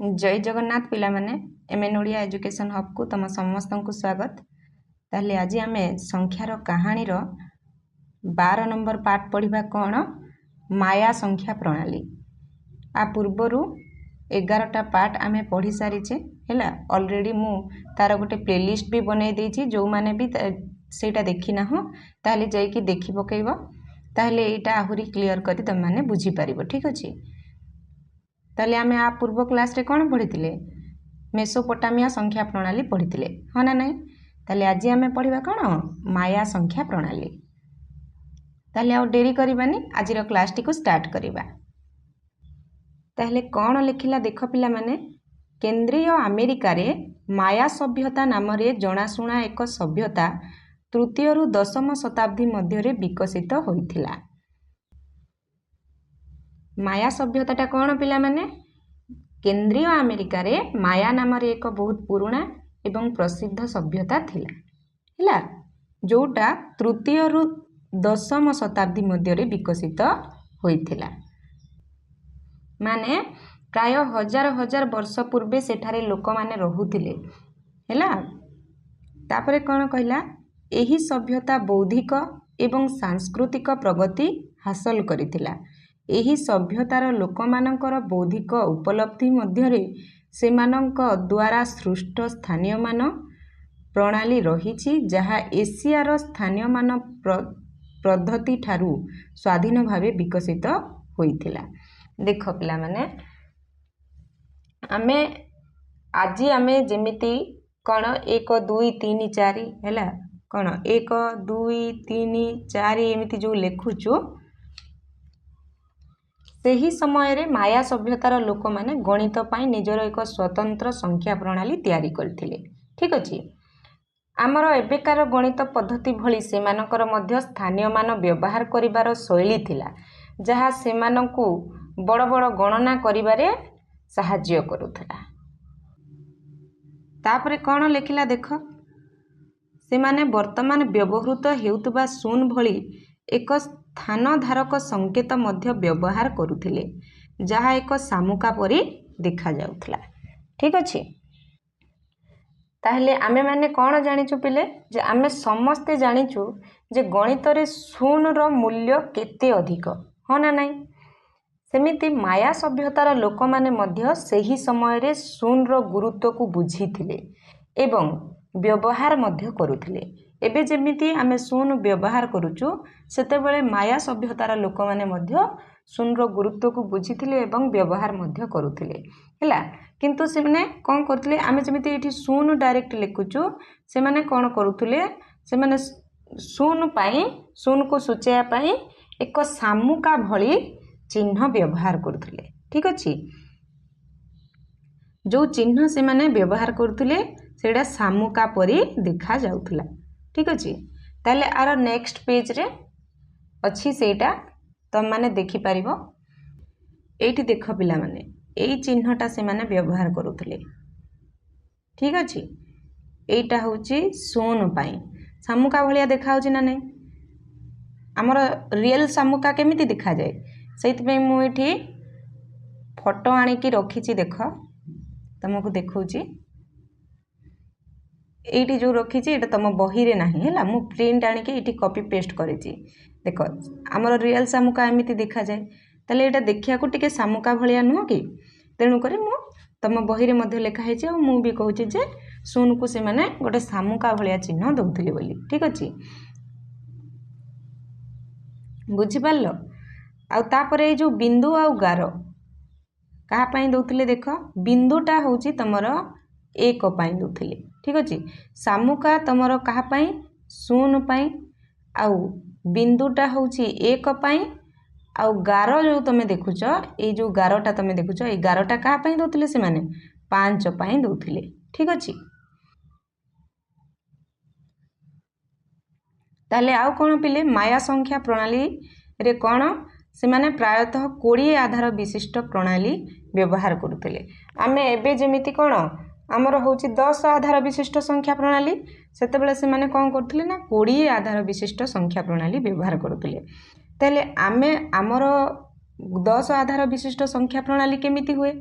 जय जगन्नाथ पिला माने एमएन ओडिया एजुकेशन हब को तुम समस्त को स्वागत। ताहले आज आम संख्यार कहानीर 12 नंबर पार्ट पढ़ा कौन माया संख्या प्रणाली। आ पूर्वर 11टा पार्ट आम पढ़ी सारीचे है ऑलरेडी मु तार गोटे प्लेलिस्ट भी बनई देछि जो माने भी सेटा देखि ना हो ताहले जाइकी देखि पकेइबो ताहले एटा आहुरी क्लियर करी तुम माने बुझी पारिबो। ठीक अछि। ताले आमे आ पूर्व क्लास रे कौन पढ़ी मेसोपोटामिया संख्या प्रणाली पढ़ी हाँ ना नहीं। ताले आज आमे पढ़ा कौन माया संख्या प्रणाली। ताले आ डेरी करबानी आजिर क्लास टी को स्टार्ट करबा। ताहले कौन लिखिला देख पिला माने केंद्रीय अमेरिका रे माया सभ्यता नाम रे जनाशुना एक सभ्यता तृतीय रु दशम शताब्दी मध्य रे विकसित होइथिला। माया सभ्यताटा कौन पिला माने केंद्रीय अमेरिका रे माया नाम रे एक बहुत पुराना एवं प्रसिद्ध सभ्यता थिला हैला जोटा तृतीय रु दशम शताब्दी मध्य रे विकसित होइथिला। माने प्राय हजार हजार वर्ष पूर्वे सेठारे लोक माने रहुथिले हैला। तापरे कौन कहला एही सभ्यता बौद्धिक एवं सांस्कृतिक प्रगति हासिल करिथिला। एही सभ्यतार लोकमानंकर बौद्धिक उपलब्धि मध्यरे सेमानंक द्वारा सृष्ट स्थानीय मान प्रणाली रहिछि जहा एशियार स्थानीय मान पद्धति ठारू स्वाधीन भावे विकसित होइथिला। देख पिला माने आमे आज आमे जेमिति कौन 1 2 3 4 हैला कौन 1 2 3 4 एमिति जो लेखुचु सेही समय रे माया सभ्यतार लोक माने गणित पाई निजर एक स्वतंत्र संख्या प्रणाली तैयारी करथिले। ठीक अछि। आमर एबेकार गणित पद्धति भली सेमानकर मध्य स्थानीय मान व्यवहार करिवार शैली थिला जहा सेमानकु बड़ बड़ गणना करिवारे सहाय्य करुथला। तापरे कौन लिखिला देख सेमाने वर्तमान व्यवहृत हेउतबा शून्य भली एक स्थान धारक संकेत मध्य व्यवहार करुथिले जहा एक सामुका परी देखा जाउथला। ठीक अछि। ताहले आमे माने कौन जानिचु पिले जे आमे समस्ते जानिचु जे गणित रे शून्य रो मूल्य केते अधिक हो ना नहीं। सेमिति माया सभ्यतार लोक माने मध्य सेही समय रे शून्य रो गुरुत्व को बुझीथिले एवं व्यवहार मध्य करुथिले। एबे जेमिति आमे शून्य व्यवहार करूचु सेते बेले माया सभ्यतार लोक माने मध्य शून्य रो गुरुत्व को बुझीथिले एवं व्यवहार मध्य करुथिले हैला। किंतु से माने कोन करथिले आमे जेमिति एठी शून्य डायरेक्ट लिखुचु से माने कोन करूथिले से माने शून्य पाई शून्य को सूचया पाई एक सामुका भली चिन्ह व्यवहार करुथिले। ठीक अछि। जो चिन्ह से माने व्यवहार करुथिले सेडा सामुका परी देखा जाउथला। ठीक अछि। ताले आर नेक्स्ट पेज रे अछि सेटा तुम माने देखि पारिबो। एठी देख पिला माने एई चिन्हटा से माने व्यवहार करुथिले। ठीक अछि। एईटा होची शून्य पाई सामुका भलिया देखा होची ना नहीं। हमर रियल सामुका केमिति देखा जाय सेति पे मु एठी फोटो आनी की रखिची देख तुमको देखौची। एठी जो रखिची एटा तम बही रे नाही हैला मु प्रिंट आनी के एठी कॉपी पेस्ट करेची। देखो हमर रियल सामुका एमिति देखा जाय तले एटा देखिया को टिके सामुका भलिया नुह कि तेणु करी मु तम बही रे मध्ये लेखा हेची और मु भी कहूची जे शून्य को से माने गोटे सामुका भलिया चिन्ह दउथिले बोली। ठीक अछि। बुझी पारलो। आ तापरे जो बिंदु आ गार कहा पाई दउथिले देख बिंदुटा होची तमरो 1 पाई दउथिले। ठीक अछि। सामुका तमरो कहा पाई शून्य पाई आउ बिंदुटा होची 1 पाई आउ गार जो तमे देखुछ ए जो गारटा तमे देखुछ ए गारटा कहा पाई दउथिले से माने 5 पाई दउथिले। ठीक अछि। ताले आउ कोन पिले माया संख्या प्रणाली रे कोन से माने प्रायतः 20 आधार विशिष्ट प्रणाली व्यवहार करुथिले। आमे एबे जेमिति कोन आमर होची 10 आधार विशिष्ट संख्या प्रणाली सेते बेले से माने कोन करथिले ना 20 आधार विशिष्ट संख्या प्रणाली व्यवहार करुथिले। ताले आमे आमर 10 आधार विशिष्ट संख्या प्रणाली केमिति हुए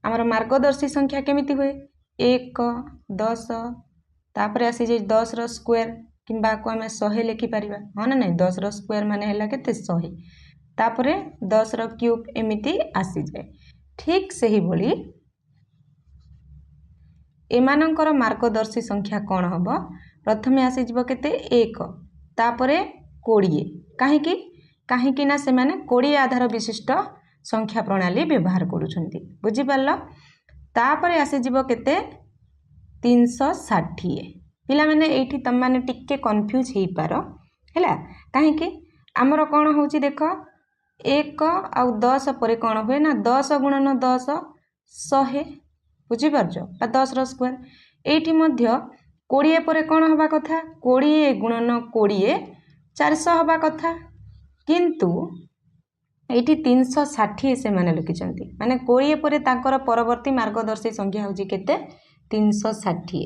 आमर मार्गदर्शी संख्या केमिति हुए 1 10 तापर आसी जे 10 रो स्क्वायर किंबा को आमे 100 लिखि परिबा हाँ ना नहीं 10 रो स्क्वायर माने हैला केते 100 तापर 10 रो क्यूब एमिति आसी जाए ठीक सही बोली एमानंकर मार्गदर्शी संख्या कौन हम प्रथमे आसी जीव केते 1 तापर 20 काहेकि काहेकि ना से माने 20 आधार विशिष्ट संख्या प्रणाली व्यवहार करूछंती बुझी पारल तापर आसी जीव केते 360 पिला माने एठी तम माने टिके कंफ्यूज हेई पारो हैला काहेकि हमर कोन होची देखो 1 आउ 10 परे कोन होय ना 10 गुणन 10 100 बुझी पारजो 10 रो स्क्वायर एठी मध्य 20 परे कोन होबा कथा 20 गुणन 20 400 होबा कथा किंतु एठी 360 से माने लिखिचंती माने 20 परे ताकर परवर्ती मार्गदर्शी संख्या होची केते 360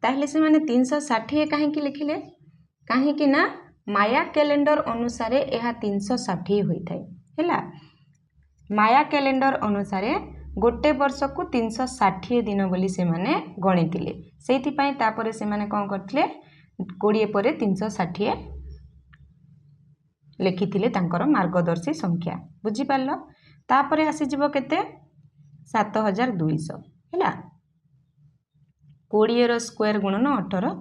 ताहले से माने 360 काहे कि लिखिले काहे कि ना माया कैलेंडर अनुसार यह 360 होई थाए हैला माया कैलेंडर अनुसार गोटे वर्ष को 360 दिन बोली से माने गणितिले सेति पई तापरे से माने कोन करथिले 20 परे 360 लिखिथिले तांकर मार्गदर्शी संख्या बुझी पारलो तापरे आसी जीवो केते 7200 हैला 20 रो स्क्वायर गुणन 18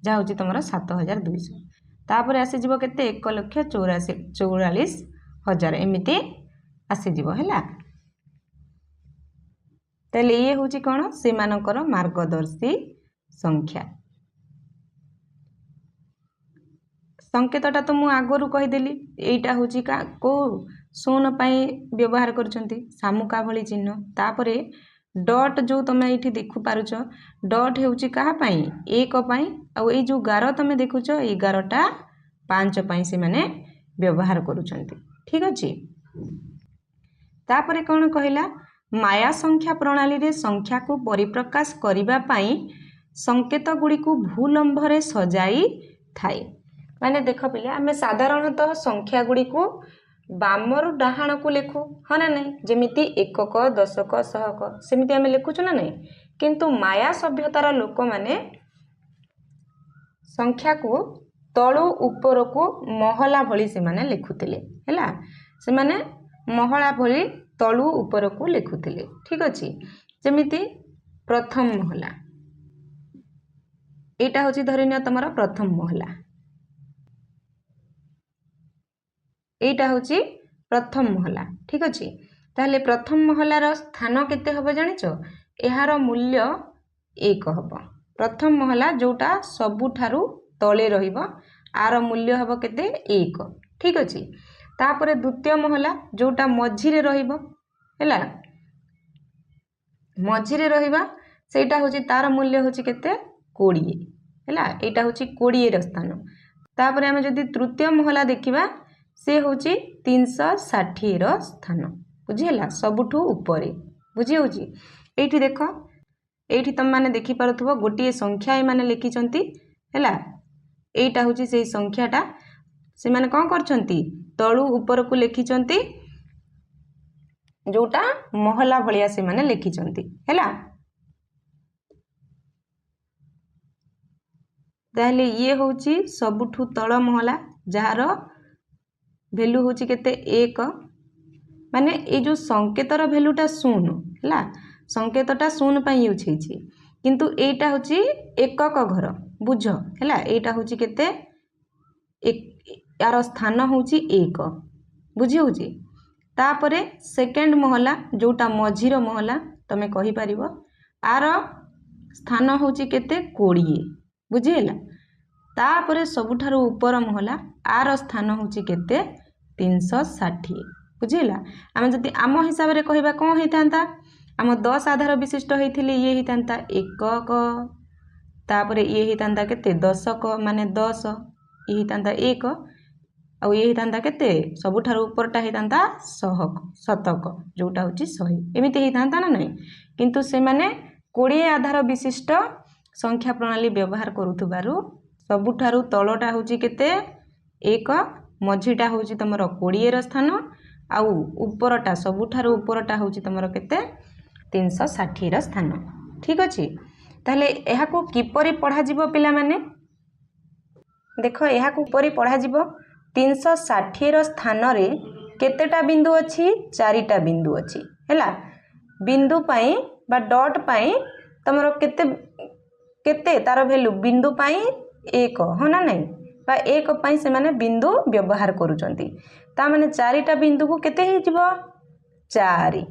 जा होची तमरो 7200 तापरे आसी जीवो केते 1,84,000 एमिति आसी जीवो हैला तले ये होची कोन से मानकर मार्गदर्शी संख्या संकेतटा तो मु आगरु कहिदेली एटा होची का को शून्य पाई व्यवहार करछंती सामुका भली चिन्ह तापरे डॉट जो तमे एठी देखु पारुछ डॉट हेउची कहा पाई 1 पाई आ ए जो 11 तमे देखुछ 11टा 5 पाई से माने व्यवहार करूछंती ठीक अछि तापरे कोन कहिला माया संख्या प्रणाली रे संख्या को परिप्रकाश करिबा पाई संकेत गुडी को भूलंभ रे सजाई थाई माने देख पिले आमे साधारणतः संख्या गुडी को बामरु डाहाण को लिखु हाँ ना नहीं जेमिति एकक दशक सहक सेमिति आमे लिखुछु ना नहीं किंतु माया सभ्यतार लोक माने संख्या को तळु ऊपर को महला भली से माने लिखुतिले हैला से माने महला भली तळु ऊपर को लिखुतिले ठीक अछि जेमिति प्रथम महला एटा होची धरिनिया तमरा प्रथम महला एटा होची प्रथम महला ठीक अछि ताले प्रथम महलार स्थान केते हबो जानिचो एहार मूल्य 1 हबो प्रथम महला जोटा सबुठारु तळे रहिबो आर मूल्य हबो केते 1 ठीक अछि तापरे द्वितीय महला जोटा मझी रे रहिबो हैला मझी रे रहिबा सेटा होची तार मूल्य होची केते 20 हैला एटा होची 20 र स्थान तापरे हम जदी तृतीय महला देखिबा से होची 360 रो स्थान बुझिला सबुठू ऊपरे बुझी होची एठी देखो एठी तम माने देखि पारथबो गोटिए संख्या ए माने लिखि चंती हैला एटा होची सेही संख्याटा से माने कोन करचंती तळु ऊपर को लिखि चंती जोटा महला भलिया से माने लिखि चंती हैला ताहले ये होची सबुठू तळ महला जहार वैल्यू होची केते 1 माने ए जो संकेतर वैल्यूटा 0 हला संकेतटा 0 पई यूज हेची किंतु एटा होची एकक घर बुझ हला एटा होची केते यार स्थान होची 1 बुझी होची तापरे सेकंड महला जोटा मझीर महला तमे कहि परिबो आर स्थान होची केते 20 बुझी हला तापरे सबुठारु ऊपर महला आर स्थान होची केते 360 बुझिला आमे जति आम हिसाब रे कहिबा कोन हेतांता आम 10 आधार विशिष्ट हेथिले ये हेतांता एकक तापरे ये हेतांता केते दशक माने 10 ये हेतांता 1 आ ये हेतांता केते सबुठारु ऊपरटा हेतांता सहक शतक जोटा होची 100 एमिति हेतांता ना नहीं किंतु से माने 20 आधार विशिष्ट संख्या प्रणाली व्यवहार करूथबारु सबुठारु तळटा होची केते 1 मझीटा होची तमरो 20 रो स्थान आउ उपरटा सबुठारु उपरटा होची तमरो केते 360 रो स्थान। ठीक अछि ताहले एहा को किपरि पढ़ा जिवो पिला माने देखो एहा को किपरि पढ़ा जिवो 360 रो स्थान रे केतेटा बिंदु अछि 4टा बिंदु अछि हैला बिंदु पाई बा डॉट पाई तमरो केते केते तार वैल्यू बिंदु पाई 1 हो ना नहीं बा 1 पाई से माने बिंदु व्यवहार करूचंती ता माने 4टा बिंदु को केते हे जिवो 4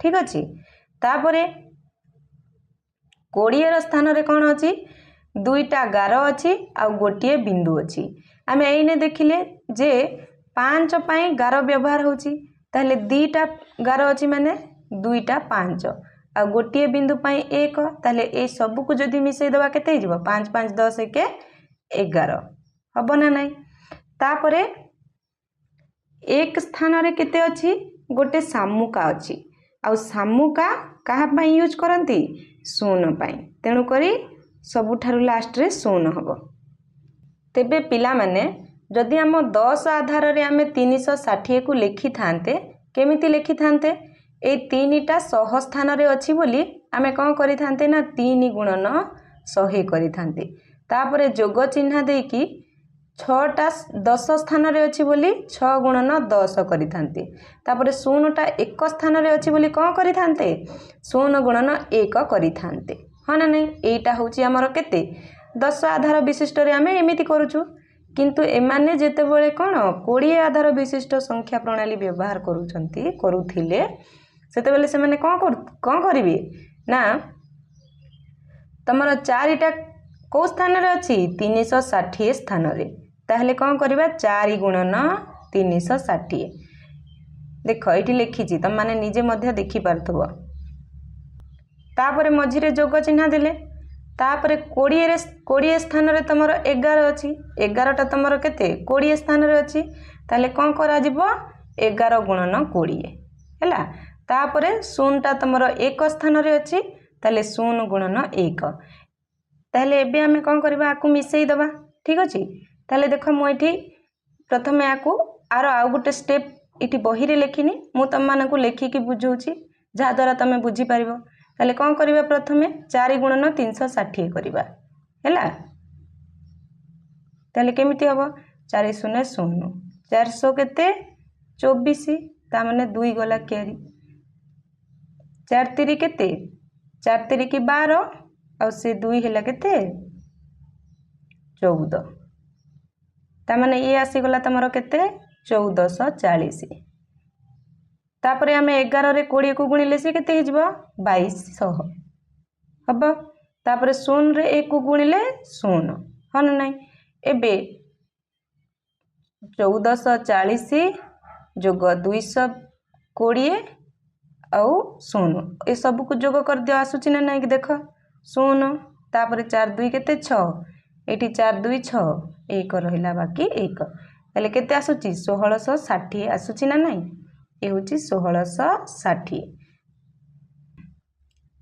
ठीक अछि तापरे 20 रो स्थान रे कोन अछि दुईटा गार अछि आ गोटिए बिंदु अछि आमे एइने देखिले जे 5 पाई गार व्यवहार होची ताहले दुईटा गार अछि माने दुईटा 5 आ गोटिए बिंदु पाई 1 ताहले ए सब को जदी मिसई दबा केते हे जिवो 5 5 10 1 11 हबो ना नाही तापरे एक स्थान रे केते अछि गोटे सामुका अछि आ सामुका कहा पई यूज करंती शून्य पई तेनु करी सबुठारु लास्ट रे शून्य हबो तेबे पिला माने जदि हम 10 आधार रे आमे 360 को लिखि थांते केमिति लिखि थांते ए तीनटा सह स्थान रे अछि बोली आमे कोन करि थांते ना 3 गुणन 100 करि थांते तापरे जोग चिन्ह देकी 6टा 10 स्थान रे अछि बोली 6 गुणन 10 करि थांते तापरे 0टा 1 स्थान रे अछि बोली कोन करि थांते 0 गुणन 1 करि थांते हो ना नहीं एटा होची हमर केते 10 आधार विशिष्ट रे आमे एमिति करूछु किंतु एमाने जेते बेले कोन 20 आधार विशिष्ट संख्या प्रणाली व्यवहार करूछंती करूथिले सेते बेले से माने कोन करिवे ना तमरो 4टा को स्थान रे अछि 360 स्थान रे ताहले कोन करबा 4 गुणन 360 देखो एठी लिखि छी तम माने निजे मध्य देखि पारथबो तापरे मझी रे जोग चिन्ह देले तापरे 20 स्थान रे तमरो 11 अछि 11 टा तमरो केते 20 स्थान रे अछि ताले कोन करा जिवो 11 गुणन 20 हैला तापरे 0 टा तमरो 1 स्थान रे अछि ताले 0 गुणन 1 ताले एबे हमें कोन करबा आकु मिसई दबा ठीक अछि ताले देखो मु एठी प्रथमे आकु आरो आ गुटे स्टेप इटी बही रे लेखिनी मु तम मानकु लेखि की बुझौची जा द्वारा तमे बुझी पारिबो ताले कोन करबा प्रथमे 4 गुणन 360 करबा हैला ताले केमिति हबो 4 0 0 400 केते 24 ता माने 2 गला क्यारी 4 3 केते 4 3 की 12 और से 2 हैला केते 14 ता माने ये आसी गला तमरो केते 1440 तापरे हमें 11 रे 20 को गुणिले से केते हे जिवो 2200 हबो तापरे 0 रे 1 को गुणिले 0 हन नाही एबे 1440 जोग 220 औ 0 ए सब को जोग कर दियो आसुची ना नाही कि देखो 0 तापरे 4 2 केते 6 एठी 4 2 6 1 रहिला बाकी 1 ताले केते आसुची 1660 आसुची ना नाही ए होची 1660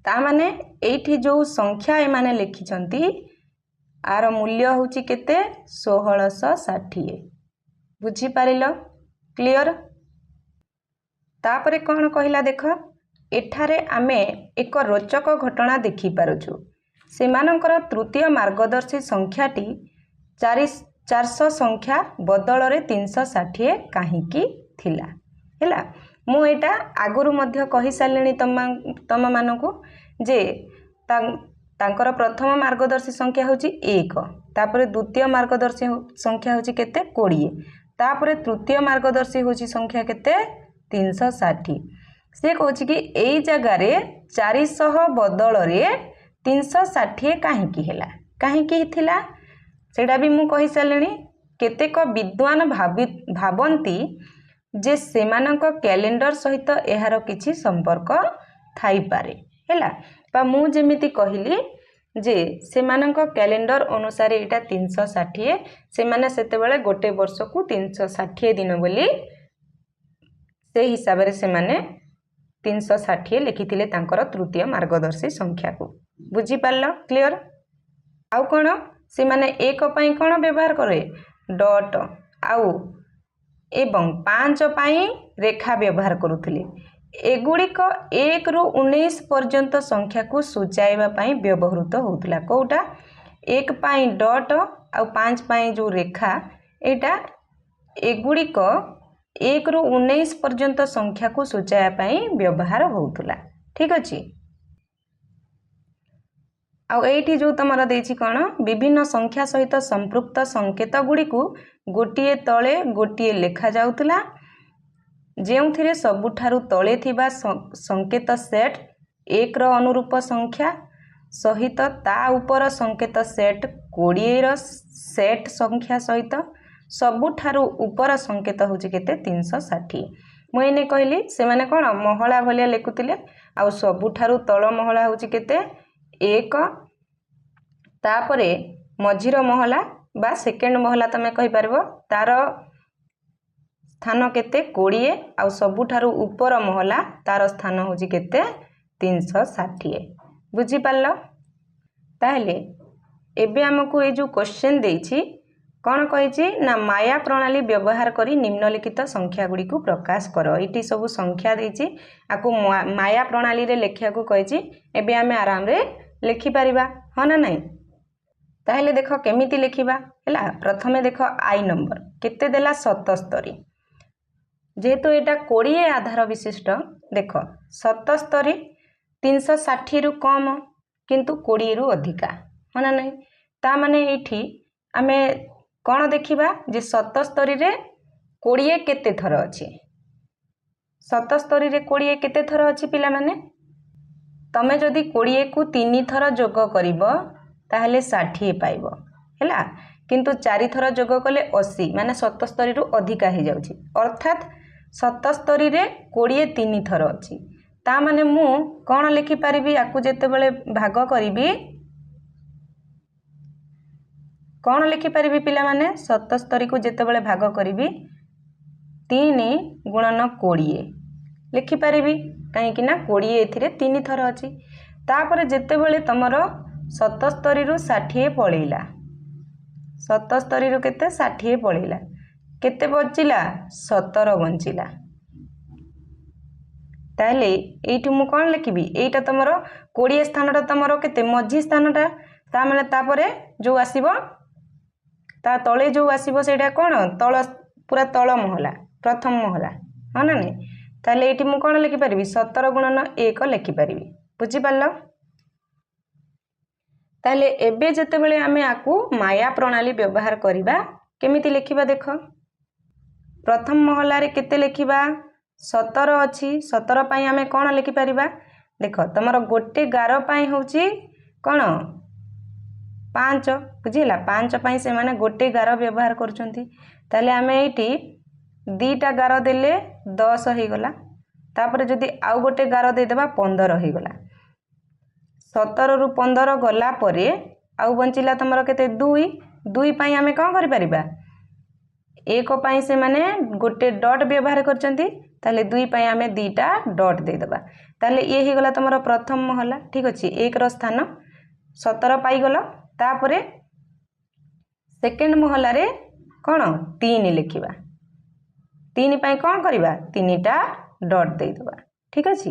ता माने एठी जो संख्या ए माने लिखि छंती आर मूल्य होची केते 1660 बुझी पारिलो क्लियर तापरे कोन कहिला देखो एठारे आमे एक रोचक घटना देखि पारुछु सेमानकर तृतीय मार्गदर्शी संख्याटी 400 संख्या बदल रे 360 काहीकी थिला हैला मु एटा आगुरु मध्य कहि सालेनी तम मानकु जे तांकर प्रथम मार्गदर्शी संख्या होची 1 तापरे द्वितीय मार्गदर्शी संख्या होची केते 20 तापरे तृतीय मार्गदर्शी होची संख्या केते 360 से कहूची कि एई जगह रे 400 बदल रे 360 काहीकी हैला काहीकी थिला सेटा भी मु कहि सालेनी केतेक विद्वान भाबंती जे सेमानक कैलेंडर सहित एहार किछि संपर्क थाई पारे हैला बा मु जेमिति कहिली जे सेमानक कैलेंडर अनुसार एटा 360 सेमाने सेते बेले गोटे वर्ष को 360 दिन बोली से हिसाब रे सेमाने 360 लिखिथिले तांकर तृतीय मार्गदर्शी संख्या को बुझी पारलो क्लियर आउ कोन से माने एक पई कोन व्यवहार करे डॉट आउ एवं 5 पई रेखा व्यवहार करुथिले एगुड़िक 1 ରୁ 19 पर्यंत संख्या को सूचाइबा पई व्यवहृत होउतला कोटा 1 पई डॉट आ 5 पई जो रेखा एटा एगुड़िक 1 ରୁ 19 पर्यंत संख्या को सूचाइबा पई व्यवहार होउतला ठीक अछि। आ एठी जो तमरा देछि कोन विभिन्न संख्या सहित संपृक्त संकेत गुडी को गोटिए तळे गोटिए लेखा जाउतला जेउथिरे सबुठारु तळे थिबा संकेत सेट 1 रो अनुरूप संख्या सहित ता ऊपर संकेत सेट 20 रो सेट संख्या सहित सबुठारु ऊपर संकेत होछि केते 360 मोइने कहली से माने कोन महला भलिया लेखुतिले आ सबुठारु तळ महला होछि केते 1 तापरे मझिरो महला बा सेकेंड महला तमे कहि परबो तार स्थान केते 20 आ सबुठारु ऊपर महला तार स्थान होछि केते 360 बुझी पाल्लो। ताहले एबे हमकु ए जो क्वेश्चन देछि कोन कहिछि ना माया प्रणाली व्यवहार करी निम्नलिखित संख्या गुडी को प्रकाश करो इटी सब संख्या देछि आकु माया प्रणाली रे लेखिया को कहिछि एबे हमें आराम रे लेखि परिबा ह ना नहीं। ताहले देखो केमिति लेखिबा हैला प्रथमे देखो आई नंबर केते देला 77 जेहेतु एटा 20 आधार विशिष्ट देखो 77 360 रु कम किंतु 20 रु अधिका ह ना नहीं ता माने एठी आमे कोन देखिबा जे 77 रे 20 केते थर अछि 77 रे 20 केते थर अछि पिला माने तमे जदी 20 को 3 थर जोग करिवो ताहले 60 पाइबो हैला किंतु 4 थर जोग कले 80 माने 77 रु अधिका हे जाउछि अर्थात 77 रे 20 3 थर अछि ता माने मु कोन लिखि परिबी आकु जेते बेले भाग करिबी कोन लिखि परिबी पिला माने 77 को जेते बेले भाग करिबी 3 गुणन 20 लिखि परिबी काहे कि ना 20 एथिरे 3 थर अछि तापर जेते बेले तमरो 77 रु 60 पळेला 77 रु केते 60 पळेला केते बचिला 17 बंचिला ताले एठी मु कोन लिखिबी एटा तमरो 20 स्थानटा तमरो केते मझी स्थानटा ता माने तापरे जो आसीबो ता तळे जो आसीबो सेटा कोन तळ पूरा तळ महला प्रथम महला ह ना नै ताले एठी मु कोन लिखि परिबी 17 गुणन 1 लिखि परिबी बुझी पाल्लो। ताले एबे जेते बेले आमे आकु माया प्रणाली व्यवहार करिबा केमिति लेखिबा देखो प्रथम महला रे केते लेखिबा 17 अछि 17 पई आमे कोन लिखि परिबा देखो तमरो गोटे गारो पई होउची कोन 5 बुझिला 5 पई से माने गोटे गारो व्यवहार करचंती ताले आमे एठी दीटा गारो देले 10 हे गला तापर जदी आउ गोटे गारो दे देबा 15 हे गला 17 रु 15 गला परे आउ बंचिला तमरो केते 2 पई आमे कोन करि परिबा 1 पई से माने गोटे डॉट व्यवहार करचंती ताले 2 पई आमे दीटा डॉट दे देबा ताले ये हे गला तमरो प्रथम महला ठीक अछि 1 रो स्थान 17 पाई गलो तापरे सेकंड महला रे कोन 3 लिखिबा 3 पई कोन करिबा 3टा डॉट दे देबा ठीक अछि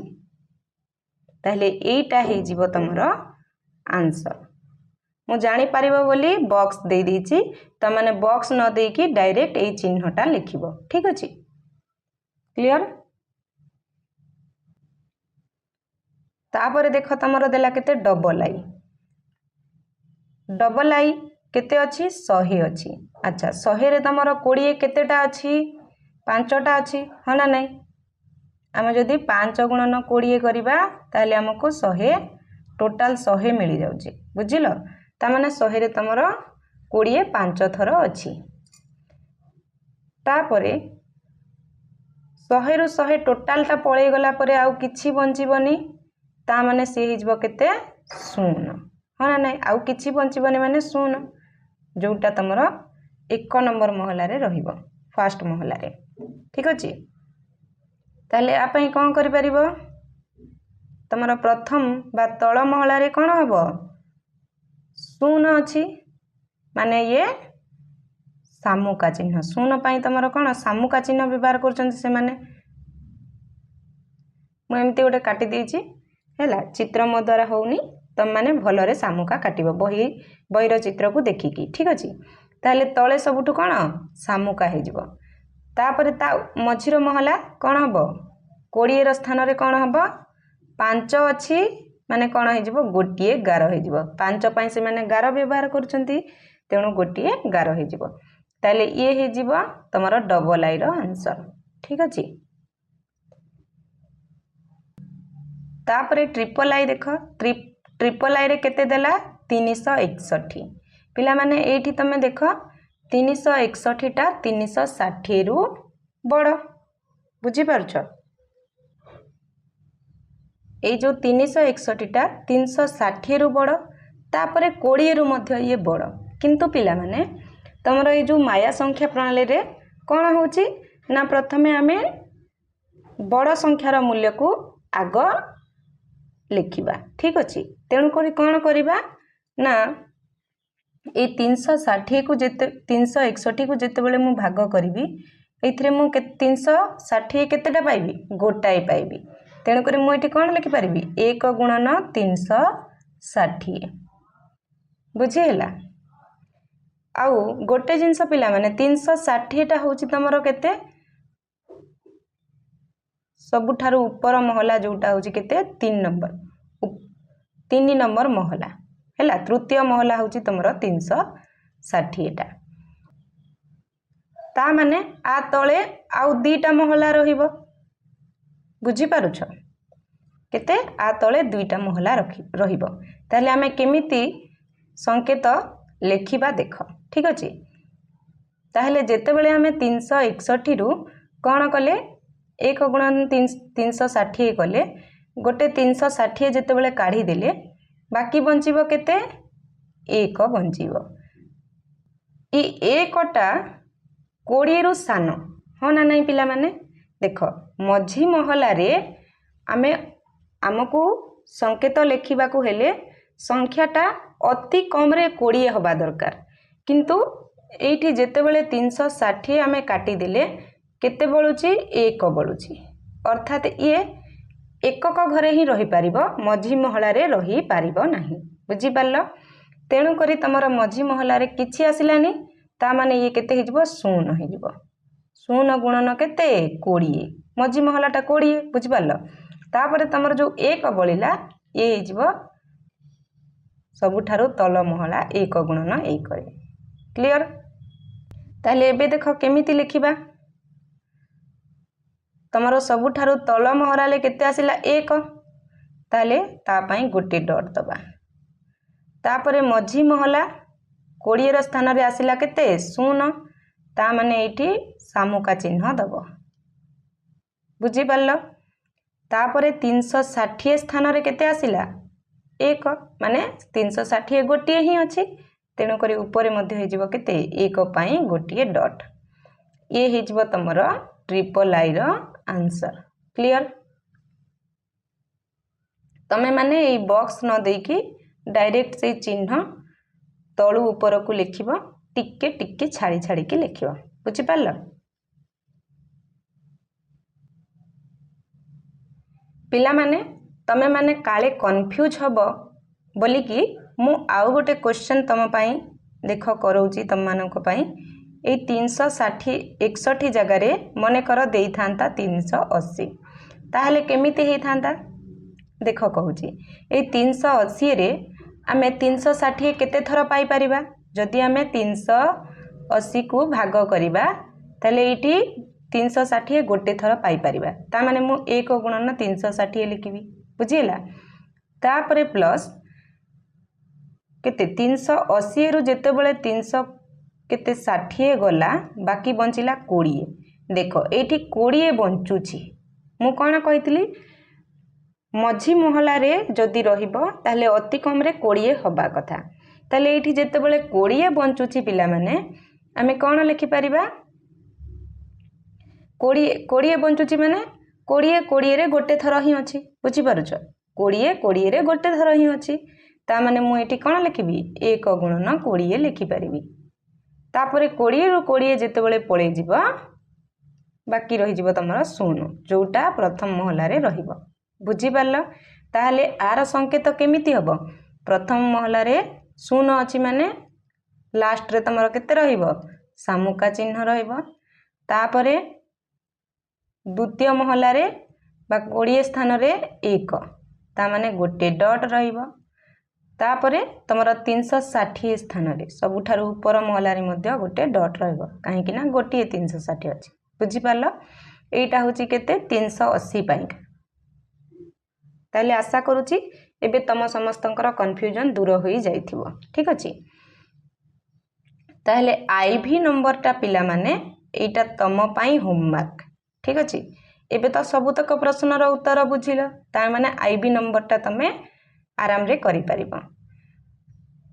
ताहले एटा हे जीवो तमरो आंसर मु जानि परिबो बोली बॉक्स दे दीची त माने बॉक्स न दे की डायरेक्ट ए चिन्हटा लिखिबो ठीक अछि क्लियर। तापर देखो तमरो देला केते डबल आई केते अछि 100 अछि अच्छा 100 रे तमरो 20 केतेटा अछि 5टा अछि ह ना नै आमे जदी 5 गुणन 20 करिबा ताले हमको 100 टोटल 100 मिली जाउची बुझिलो ता माने 100 रे तमरो 20 5 थर अछि तापरे 100 रु 100 टोटल ता पळे गला परे आउ किछि बंचिबनी ता माने से हिजबो केते 0 ह ना नै आउ किछि बंचिबनी माने 0 जोटा तमरो 1 नंबर महला रे रहिबो फर्स्ट महला रे ठीक अछि ताले आ पई कोन करि परिबो तमरो प्रथम बा तळ महला रे कोन हबो 0 अछि माने ये सामुका चिन्ह 0 पई तमरो कोन सामुका चिन्ह व्यवहार करचंती से माने ମୁଁ ଏମିତି ଗୋଟେ କାଟି ଦେଇଛି ହେଲା। ଚିତ୍ର ମୋ ଦ୍ୱାରା ହେଉନି, ତୁମମାନେ ଭଲରେ ଶାମୁକା କାଟିବ ବହିର ଚିତ୍ରକୁ ଦେଖିକି, ଠିକ୍ ଅଛି। ତାହେଲେ ତଳେ ସବୁଠୁ କ'ଣ ଶାମୁକା ହେଇଯିବ। ତାପରେ ତା ମଝିର ମହଲା କ'ଣ ହେବ, 20ର ସ୍ଥାନରେ କ'ଣ ହେବ 5 ଅଛି, ମାନେ କ'ଣ ହେଇଯିବ ଗୋଟିଏ ଗାର ହେଇଯିବ। 5 ପାଇଁ ସେମାନେ ଗାର ବ୍ୟବହାର କରୁଛନ୍ତି, ତେଣୁ ଗୋଟିଏ ଗାର ହେଇଯିବ। ତାହେଲେ ଇଏ ହେଇଯିବ ତମର ଡବଲ ଆଇର ଆନ୍ସର, ଠିକ୍ ଅଛି। ତାପରେ ଟ୍ରିପଲ ଆଇ ଦେଖ, ଟ୍ରିପଲ ଆଇରେ କେତେ ଦେଲା 361। ପିଲାମାନେ ଏଇଠି ତମେ ଦେଖ 361ଟା 360ରୁ ବଡ଼, ବୁଝିପାରୁଛ। ଏଇ ଯେଉଁ 361ଟା 360ରୁ ବଡ଼, ତାପରେ 20ରୁ ମଧ୍ୟ ଇଏ ବଡ଼। କିନ୍ତୁ ପିଲାମାନେ ତମର ଏଇ ଯେଉଁ ମାୟା ସଂଖ୍ୟା ପ୍ରଣାଳୀରେ କ'ଣ ହେଉଛି ନା, ପ୍ରଥମେ ଆମେ ବଡ଼ ସଂଖ୍ୟାର ମୂଲ୍ୟକୁ ଆଗ ଲେଖିବା, ଠିକ୍ ଅଛି। ତେଣୁକରି କ'ଣ କରିବା ନା, ଏଇ 361କୁ ଯେତେବେଳେ ମୁଁ ଭାଗ କରିବି, ଏଇଥିରେ ମୁଁ 360 କେତେଟା ପାଇବି, ଗୋଟାଏ ପାଇବି। ତେଣୁକରି ମୁଁ ଏଠି କ'ଣ ଲେଖିପାରିବି 1 ଗୁଣନ 360, ବୁଝିହେଲା। ଆଉ ଗୋଟେ ଜିନିଷ ପିଲାମାନେ 360ଟା ହେଉଛି ତମର କେତେ, ସବୁଠାରୁ ଉପର ମହଲା ଯେଉଁଟା ହେଉଛି କେତେ 3 ନମ୍ବର ମହଲା ହେଲା। ତୃତୀୟ ମହଲା ହେଉଛି ତମର 360ଟା। ତା ମାନେ ଆ ତଳେ ଆଉ 2ଟା ମହଲା ରହିବ, ବୁଝିପାରୁଛ। କେତେ ଆ ତଳେ 2ଟା ମହଲା ରହିବ। ତାହେଲେ ଆମେ କେମିତି ସଂକେତ ଲେଖିବା ଦେଖ, ଠିକ୍ ଅଛି। ତାହେଲେ ଯେତେବେଳେ ଆମେ 361ରୁ କ'ଣ କଲେ 1 ଗୁଣନ 360 କଲେ, ଗୋଟେ 360 ଯେତେବେଳେ କାଢ଼ିଦେଲେ ବାକି ବଞ୍ଚିବ କେତେ 1 ବଞ୍ଚିବ। ଏ 1ଟା 20ରୁ ସାନ, ହଁ ନା ନାହିଁ ପିଲାମାନେ। ଦେଖ ମଝି ମହଲାରେ ଆମକୁ ସଂକେତ ଲେଖିବାକୁ ହେଲେ ସଂଖ୍ୟାଟା ଅତି କମରେ 20 ହେବା ଦରକାର। କିନ୍ତୁ ଏଇଠି ଯେତେବେଳେ 360 ଆମେ କାଟିଦେଲେ କେତେ ବଳୁଛି 1 ବଳୁଛି, ଅର୍ଥାତ୍ ଇଏ ଏକକ ଘରେ ହିଁ ରହିପାରିବ, ମଝି ମହଲାରେ ରହିପାରିବ ନାହିଁ, ବୁଝିପାରିଲ। ତେଣୁକରି ତମର ମଝି ମହଲାରେ କିଛି ଆସିଲାନି, ତା ମାନେ ଇଏ କେତେ ହେଇଯିବ 0 ହେଇଯିବ। 0 ଗୁଣନ କେତେ 20, ମଝି ମହଲାଟା 20, ବୁଝିପାରିଲ। ତାପରେ ତମର ଯେଉଁ 1 ବଳିଲା ଇଏ ହେଇଯିବ ସବୁଠାରୁ ତଳ ମହଲା 1 ଗୁଣନ 1। କ୍ଲିଅର। ତାହେଲେ ଏବେ ଦେଖ କେମିତି ଲେଖିବା। ତମର ସବୁଠାରୁ ତଳ ମହଲାରେ କେତେ ଆସିଲା 1, ତାହେଲେ ତା ପାଇଁ ଗୋଟେ ଡଟ୍ ଦେବା। ତାପରେ ମଝି ମହଲା 20ର ସ୍ଥାନରେ ଆସିଲା କେତେ 0, ତା ମାନେ ଏଇଠି ଶାମୁକା ଚିହ୍ନ ଦେବ, ବୁଝିପାରିଲ। ତାପରେ 360 ସ୍ଥାନରେ କେତେ ଆସିଲା 1, ମାନେ 360 ଗୋଟିଏ ହିଁ ଅଛି, ତେଣୁକରି ଉପରେ ମଧ୍ୟ ହେଇଯିବ କେତେ 1 ପାଇଁ ଗୋଟିଏ ଡଟ୍। ଇଏ ହେଇଯିବ ତମର ଟ୍ରିପଲ ଆଇର ଆନ୍ସର। କ୍ଲିଅର। ତମେ ମାନେ ଏଇ ବକ୍ସ ନ ଦେଇକି ଡାଇରେକ୍ଟ ସେଇ ଚିହ୍ନ ତଳୁ ଉପରକୁ ଲେଖିବ, ଟିକେ ଟିକେ ଛାଡ଼ି ଛାଡ଼ିକି ଲେଖିବ, ବୁଝିପାରିଲ। ପିଲାମାନେ ତମେ ମାନେ କାଳେ କନଫ୍ୟୁଜ ହେବ ବୋଲିକି ମୁଁ ଆଉ ଗୋଟେ କ୍ୱେଶ୍ଚନ୍ ତମ ପାଇଁ ଦେଖ କରଉଛି ତମମାନଙ୍କ ପାଇଁ। ଏଇ 361 ଜାଗାରେ ମନେକର ଦେଇଥାନ୍ତା 380, ତାହେଲେ କେମିତି ହେଇଥାନ୍ତା ଦେଖ କହୁଛି। ଏଇ 380ରେ ଆମେ 360 କେତେ ଥର ପାଇପାରିବା, ଯଦି ଆମେ 380କୁ ଭାଗ କରିବା ତାହେଲେ ଏଇଠି 360 ଗୋଟେ ଥର ପାଇପାରିବା। ତା ମାନେ ମୁଁ 1 ଗୁଣନ 360 ଲେଖିବି, ବୁଝିହେଲା। ତାପରେ ପ୍ଲସ୍ କେତେ 380ରୁ ଯେତେବେଳେ 360 ଗଲା ବାକି ବଞ୍ଚିଲା 20। ଦେଖ ଏଇଠି 20 ବଞ୍ଚୁଛି। ମୁଁ କ'ଣ କହିଥିଲି, ମଝି ମହଲାରେ ଯଦି ରହିବ ତାହେଲେ ଅତି କମରେ 20 ହେବା କଥା। ତାହେଲେ ଏଇଠି ଯେତେବେଳେ 20 ବଞ୍ଚୁଛି ପିଲାମାନେ ଆମେ କ'ଣ ଲେଖିପାରିବା, 20 ବଞ୍ଚୁଛି ମାନେ 20ରେ ଗୋଟେ ଥର ହିଁ ଅଛି, ବୁଝିପାରୁଛ। 20ରେ ଗୋଟେ ଥର ହିଁ ଅଛି, ତା ମାନେ ମୁଁ ଏଠି କ'ଣ ଲେଖିବି 1 ଗୁଣନ 20 ଲେଖିପାରିବି। ତାପରେ 20ରୁ 20 ଯେତେବେଳେ ପଳେଇଯିବ ବାକି ରହିଯିବ ତମର 0, ଯେଉଁଟା ପ୍ରଥମ ମହଲାରେ ରହିବ, बुझिपार ताहले आर संकेत केमिति हबो प्रथम महलार शून्य अच्छी माने लास्ट रे तुम केते रहिबो सामुका चिन्ह रहिबो तापरे द्वितीय महलार बा 20 स्थान रे 1 ता माने गोटे डॉट रहिबो तापरे तुमर 360 स्थान रे सबुठारु ऊपर महलार मध्य गोटे डॉट रहिबो काहे कि ना गोटे 360 अछि बुझिपारलो एटा होची केते 380 पाई ताले आशा करूची एबे तम समस्तंकर कन्फ्यूजन दूर होई जाइथिबो ठीक अछि ताले आईवी नंबर टा पिला माने एटा तम पाई होमवर्क ठीक अछि एबे तो सबुतक प्रश्न रो उत्तर बुझिलो ता माने आईवी नंबर टा तमे आराम रे करि परिबो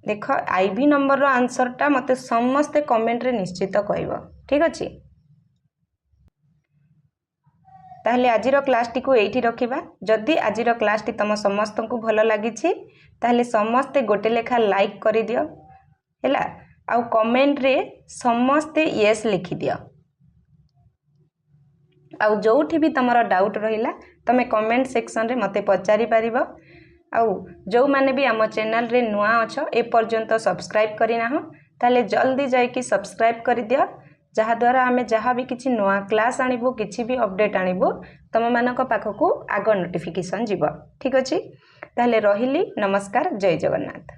देख आईवी नंबर रो आंसर टा मते समस्त कमेंट रे निश्चित कहइबो ठीक अछि ताहले आजिर क्लास टी को एठी रखिबा जदि आजिर क्लास टी तम समस्त को भलो लागिछि ताहले समस्त गोटे लेखा लाइक करि दियो हैला आउ कमेंट रे समस्त यस लिखि दियो आउ जोठी भी तमरा डाउट रहिला तमे कमेंट सेक्शन रे मते पचारि परिबो आउ जो माने भी आम चैनल रे नुआ अछ ए पर्यंत सब्सक्राइब करिना हो ताले जल्दी जाई कि सब्सक्राइब करि दियो जहा द्वारा आमे जहा भी किछि नुआ क्लास आनिबो किछि भी अपडेट आनिबो तम मानक पाखकू आग नोटिफिकेशन जीवो ठीक अछि ताले रहिली नमस्कार जय जगन्नाथ।